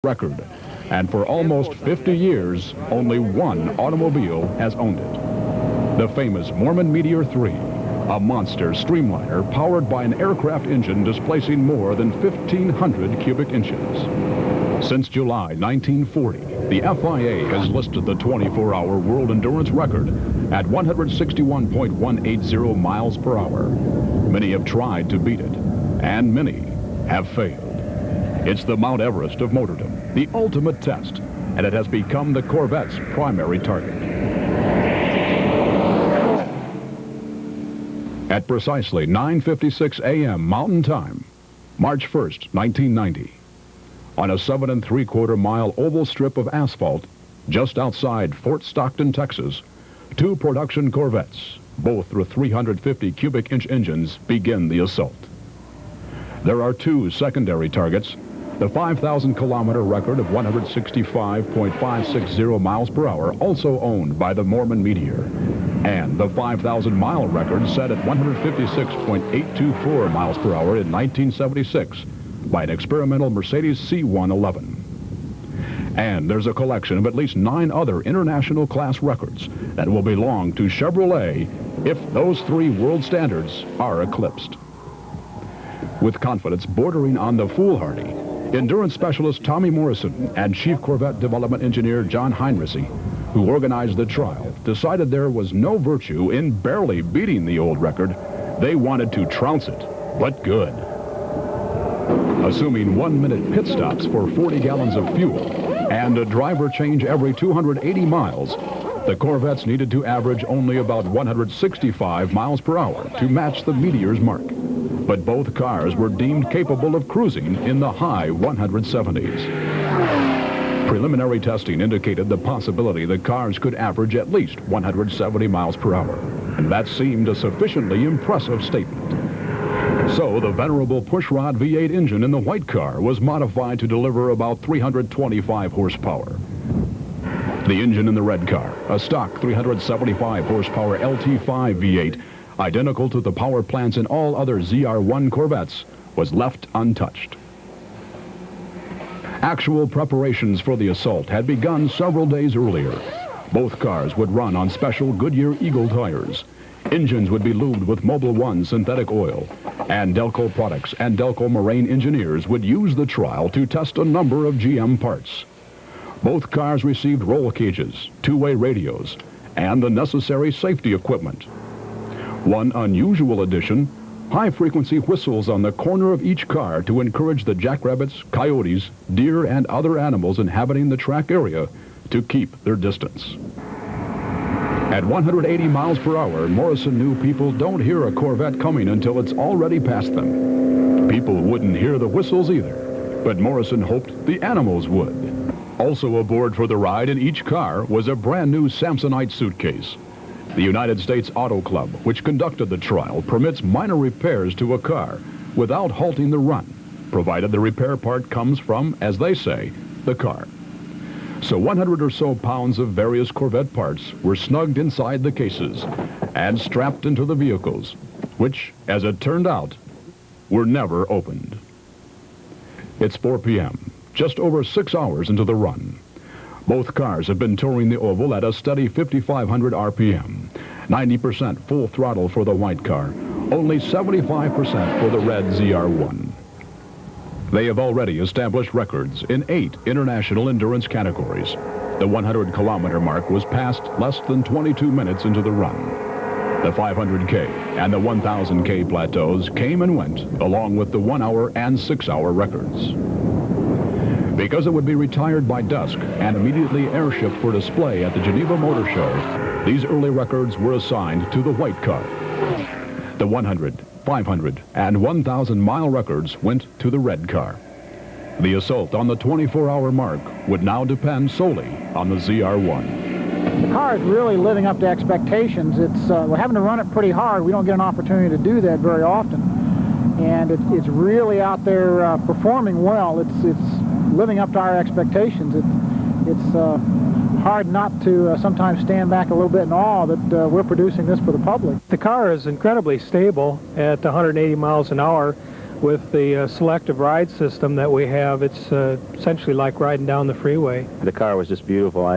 record. And for almost 50 years, only one automobile has owned it. The famous Mormon Meteor 3, a monster streamliner powered by an aircraft engine displacing more than 1,500 cubic inches. Since July 1940, the FIA has listed the 24-hour world endurance record at 161.180 miles per hour. Many have tried to beat it, and many have failed. It's the Mount Everest of motordom, the ultimate test, and it has become the Corvette's primary target. At precisely 9:56 a.m. Mountain Time, March 1st, 1990, on a 7 3/4 mile oval strip of asphalt just outside Fort Stockton, Texas, two production Corvettes, both with 350 cubic inch engines, begin the assault. There are two secondary targets: the 5,000-kilometer record of 165.560 miles per hour, also owned by the Mormon Meteor, and the 5,000-mile record set at 156.824 miles per hour in 1976 by an experimental Mercedes C111. And there's a collection of at least 9 other international class records that will belong to Chevrolet if those 3 world standards are eclipsed. With confidence bordering on the foolhardy, endurance specialist Tommy Morrison and Chief Corvette Development Engineer John Heinrichs, who organized the trial, decided there was no virtue in barely beating the old record. They wanted to trounce it, but good. Assuming 1-minute pit stops for 40 gallons of fuel and a driver change every 280 miles, the Corvettes needed to average only about 165 miles per hour to match the Meteor's mark. But both cars were deemed capable of cruising in the high 170s. Preliminary testing indicated the possibility the cars could average at least 170 miles per hour, and that seemed a sufficiently impressive statement. So the venerable pushrod V8 engine in the white car was modified to deliver about 325 horsepower. The engine in the red car, a stock 375 horsepower LT5 V8, identical to the power plants in all other ZR1 Corvettes, was left untouched. Actual preparations for the assault had begun several days earlier. Both cars would run on special Goodyear Eagle tires. Engines would be lubed with Mobil 1 synthetic oil, and Delco Products and Delco Moraine engineers would use the trial to test a number of GM parts. Both cars received roll cages, two-way radios, and the necessary safety equipment. One unusual addition: high-frequency whistles on the corner of each car to encourage the jackrabbits, coyotes, deer, and other animals inhabiting the track area to keep their distance. At 180 miles per hour, Morrison knew people don't hear a Corvette coming until it's already past them. People wouldn't hear the whistles either, but Morrison hoped the animals would. Also aboard for the ride in each car was a brand-new Samsonite suitcase. The United States Auto Club, which conducted the trial, permits minor repairs to a car without halting the run, provided the repair part comes from, as they say, the car. So 100 or so pounds of various Corvette parts were snugged inside the cases and strapped into the vehicles, which, as it turned out, were never opened. It's 4 p.m., just over 6 hours into the run. Both cars have been touring the oval at a steady 5,500 RPM, 90% full throttle for the white car, only 75% for the red ZR1. They have already established records in 8 international endurance categories. The 100-kilometer mark was passed less than 22 minutes into the run. The 500K and the 1,000K plateaus came and went, along with the 1-hour and 6-hour records. Because it would be retired by dusk and immediately airshipped for display at the Geneva Motor Show, these early records were assigned to the white car. The 100, 500, and 1,000-mile records went to the red car. The assault on the 24-hour mark would now depend solely on the ZR1. The car is really living up to expectations. We're having to run it pretty hard. We don't get an opportunity to do that very often. And it's really out there performing well. It's living up to our expectations. It's hard not to sometimes stand back a little bit in awe that we're producing this for the public. The car is incredibly stable at 180 miles an hour. with the selective ride system that we have, it's essentially like riding down the freeway. The car was just beautiful.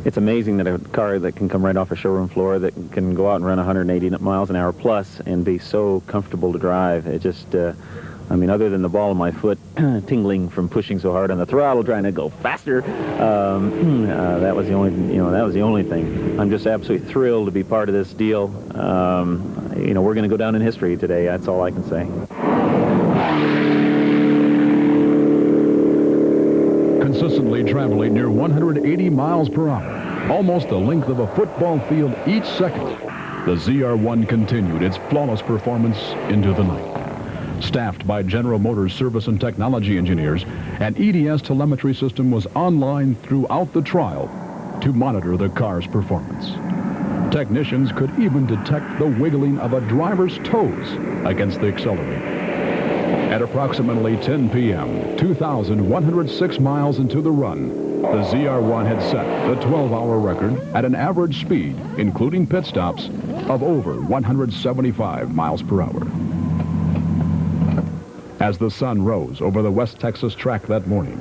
It's amazing that a car that can come right off a showroom floor, that can go out and run 180 miles an hour plus and be so comfortable to drive. It just, I mean, other than the ball of my foot tingling from pushing so hard on the throttle, trying to go faster, that was the only thing. I'm just absolutely thrilled to be part of this deal. We're going to go down in history today. That's all I can say. Consistently traveling near 180 miles per hour, almost the length of a football field each second, the ZR1 continued its flawless performance into the night. Staffed by General Motors service and technology engineers, an EDS telemetry system was online throughout the trial to monitor the car's performance. Technicians could even detect the wiggling of a driver's toes against the accelerator. At approximately 10 p.m., 2,106 miles into the run, the ZR1 had set the 12-hour record at an average speed, including pit stops, of over 175 miles per hour. As the sun rose over the West Texas track that morning,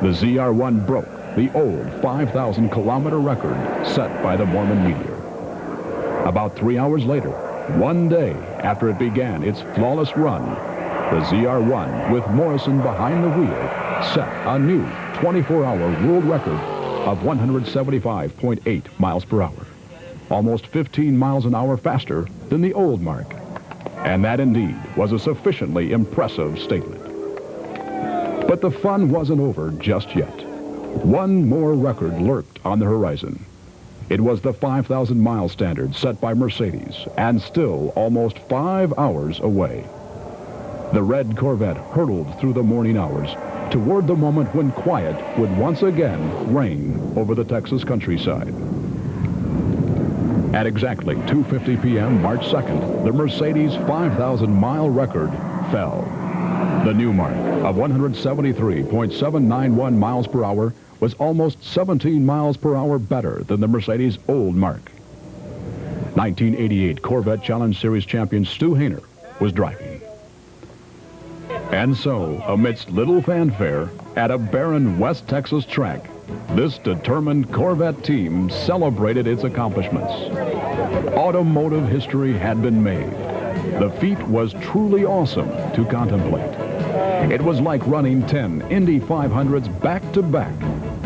the ZR1 broke the old 5,000-kilometer record set by the Mormon meteor. About 3 hours later, one day after it began its flawless run, the ZR1, with Morrison behind the wheel, set a new 24-hour world record of 175.8 miles per hour, almost 15 miles an hour faster than the old mark. And that indeed was a sufficiently impressive statement. But the fun wasn't over just yet. One more record lurked on the horizon. It was the 5,000-mile standard set by Mercedes, and still almost 5 hours away. The red Corvette hurtled through the morning hours toward the moment when quiet would once again reign over the Texas countryside. At exactly 2:50 p.m. March 2nd, the Mercedes 5,000-mile record fell. The new mark of 173.791 miles per hour was almost 17 miles per hour better than the Mercedes' old mark. 1988 Corvette Challenge Series champion Stu Hainer was driving. And so, amidst little fanfare, at a barren West Texas track, this determined Corvette team celebrated its accomplishments. Automotive history had been made. The feat was truly awesome to contemplate. It was like running 10 Indy 500s back-to-back,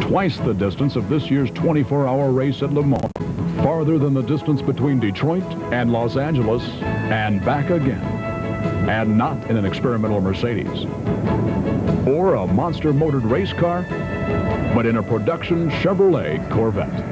twice the distance of this year's 24-hour race at Le Mans, farther than the distance between Detroit and Los Angeles, and back again. And not in an experimental Mercedes or a monster-motored race car, but in a production Chevrolet Corvette.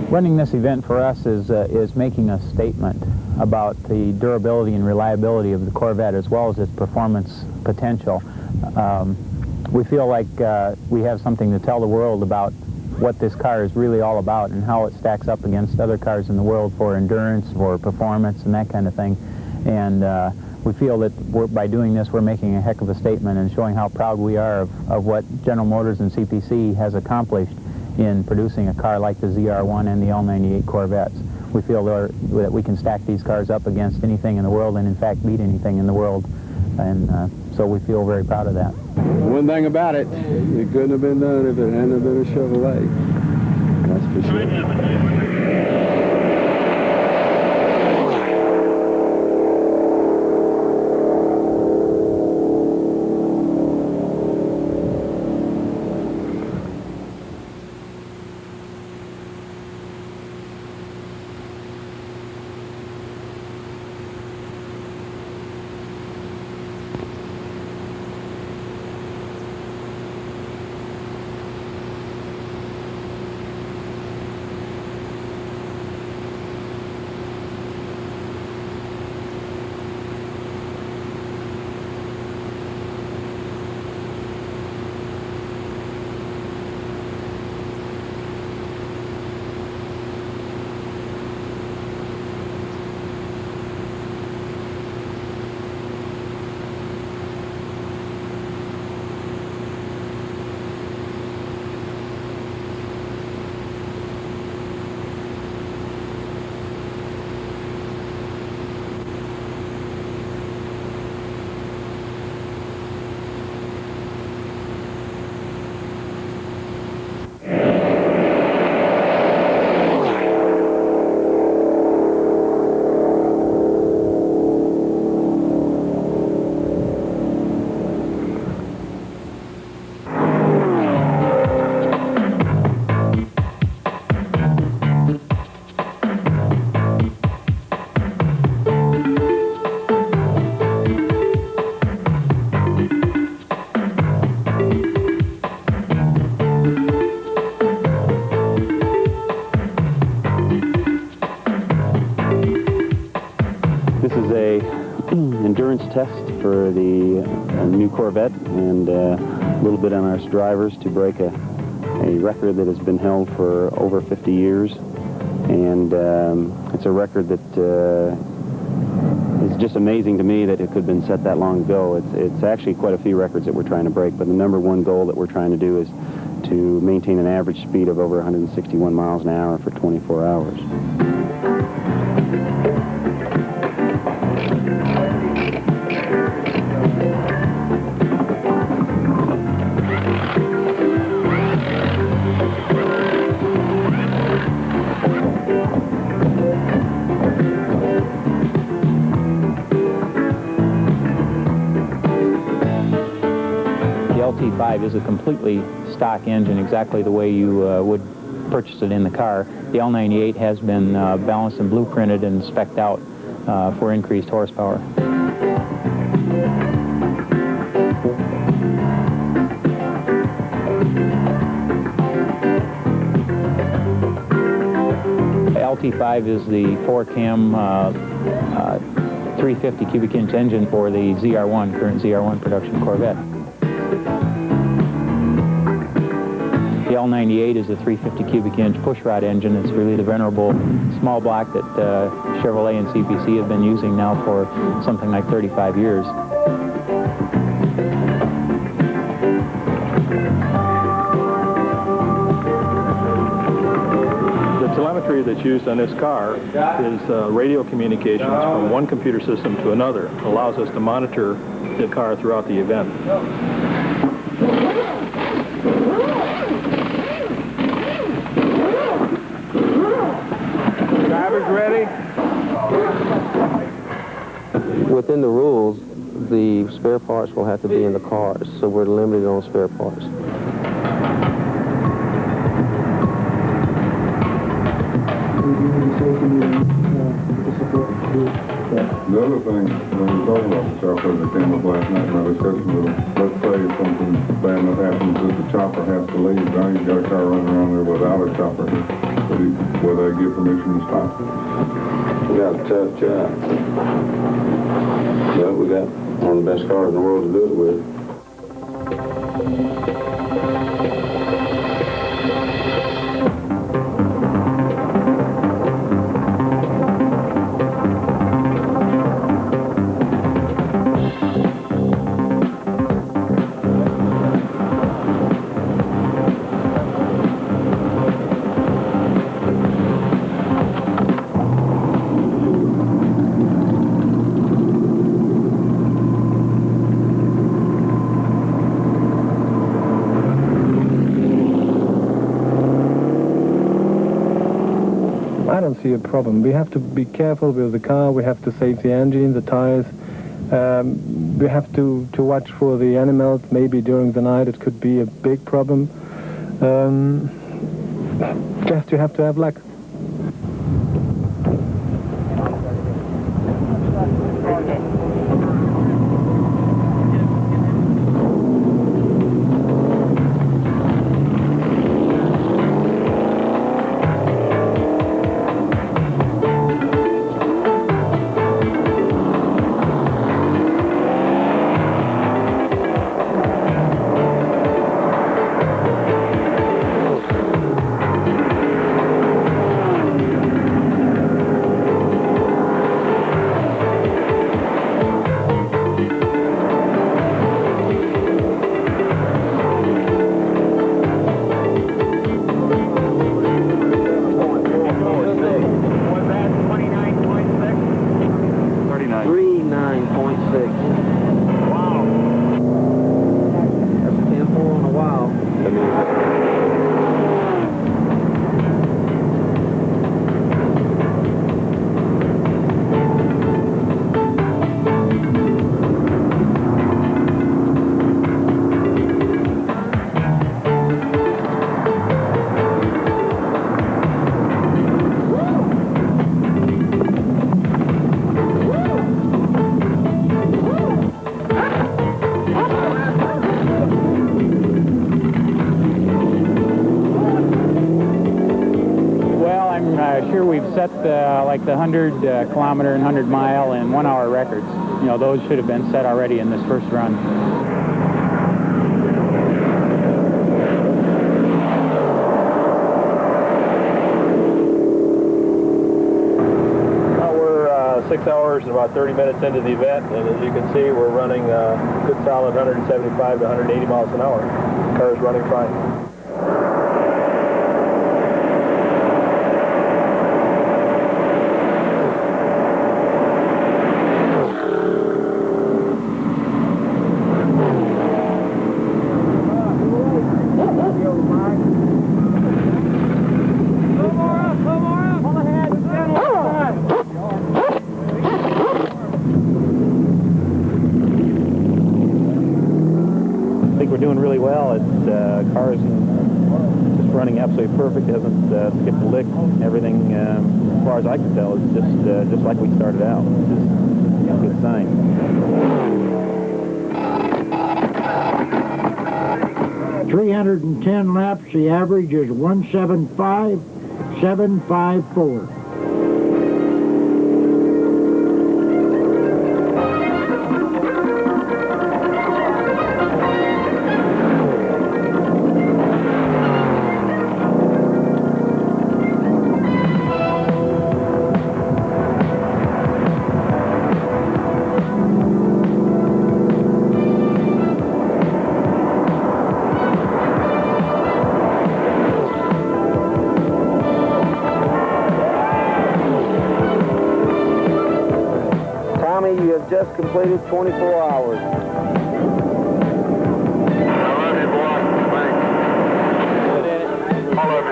Running this event for us is making a statement about the durability and reliability of the Corvette as well as its performance potential. We feel like we have something to tell the world about what this car is really all about and how it stacks up against other cars in the world for endurance, for performance, and that kind of thing. And we feel that by doing this, we're making a heck of a statement and showing how proud we are of what General Motors and CPC has accomplished in producing a car like the ZR1 and the L98 Corvettes. We feel that we can stack these cars up against anything in the world and, in fact, beat anything in the world. And so we feel very proud of that. One thing about it, it couldn't have been done if it hadn't been a Chevrolet. That's for sure. endurance test for the new Corvette, and a little bit on our drivers to break a record that has been held for over 50 years. And it's a record that is just amazing to me that it could have been set that long ago. It's actually quite a few records that we're trying to break, but the number one goal that we're trying to do is to maintain an average speed of over 161 miles an hour for 24 hours. LT5 is a completely stock engine, exactly the way you would purchase it in the car. The L98 has been balanced and blueprinted and spec'd out for increased horsepower. LT5 is the 4-cam 350 cubic inch engine for the ZR1, current ZR1 production Corvette. The L98 is a 350 cubic inch pushrod engine. It's really the venerable small block that Chevrolet and CPC have been using now for something like 35 years. The telemetry that's used on this car is radio communications from one computer system to another. It allows us to monitor the car throughout the event. Drivers ready? Within the rules, the spare parts will have to be in the cars, so we're limited on spare parts. The other thing, when we talk about the chopper that came up last night in our discussion with them, let's say something bad enough happens that the chopper has to leave. Now you've got a car running around there without a chopper. Will they give permission to stop? We got a tough job. But we got one of the best cars in the world to do it with. I don't see a problem. We have to be careful with the car. We have to save the engine, the tires. We have to watch for the animals. Maybe during the night it could be a big problem. Just you have to have luck. Sure, we've set like the 100 kilometer and 100 mile and 1 hour records. you know, those should have been set already in this first run. Well, we're 6 hours and about 30 minutes into the event, and as you can see, we're running a good solid 175 to 180 miles an hour. The car is running fine. I think we're doing really well. It's car's just running absolutely perfect. It hasn't skipped a lick. Everything, as far as I can tell, is just like we started out. It's a good sign. 310 laps. The average is 175.754. You have just completed 24 hours. I love you, boy. Thanks. All of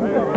you.